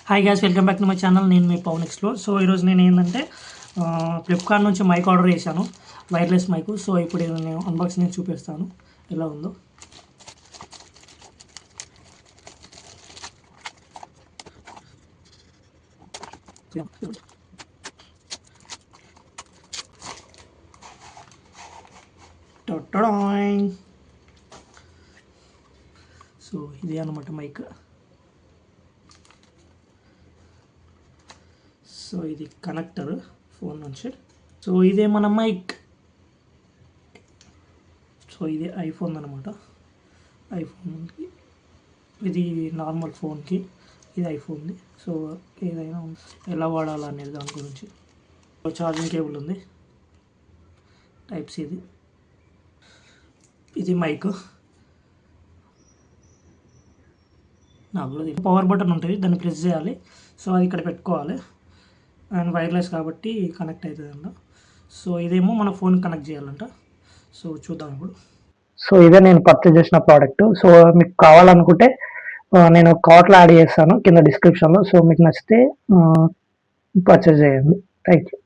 Hi guys, welcome back to my channel. నేను మీ Pawan explore. So ఈరోజు నేను ఏంటంటే ఫ్లిప్కార్ట్ నుంచి మైక్ ఆర్డర్ చేశాను, వైర్లెస్ మైక్. సో ఇప్పుడు నేను అన్బాక్సింగ్ చూపిస్తాను ఎలా ఉందో. సో ఇది అన్నమాట మైక్. సో ఇది కనెక్టర్ ఫోన్ నుంచి. సో ఇదే మన మైక్. సో ఇది ఐఫోన్ అనమాట. ఐఫోన్కి ఇది నార్మల్ ఫోన్కి, ఇది ఐఫోన్ది. సో ఏదైనా ఎలా వాడాలనేది దాని గురించి. ఛార్జింగ్ కేబుల్ ఉంది, టైప్ సి. ఇది మైక్. నాకు కూడా పవర్ బటన్ ఉంటుంది, దాన్ని ప్రెస్ చేయాలి. సో అది ఇక్కడ పెట్టుకోవాలి అండ్ వైర్లెస్ కాబట్టి కనెక్ట్ అవుతుందంట. సో ఇదేమో మన ఫోన్ కనెక్ట్ చేయాలంట. సో చూద్దాం ఇప్పుడు. సో ఇదే నేను పర్చేజ్ చేసిన ప్రోడక్ట్. సో మీకు కావాలనుకుంటే నేను కార్ట్లో యాడ్ చేస్తాను కింద డిస్క్రిప్షన్లో. సో మీకు నచ్చితే పర్చేజ్ చేయండి. Thank you.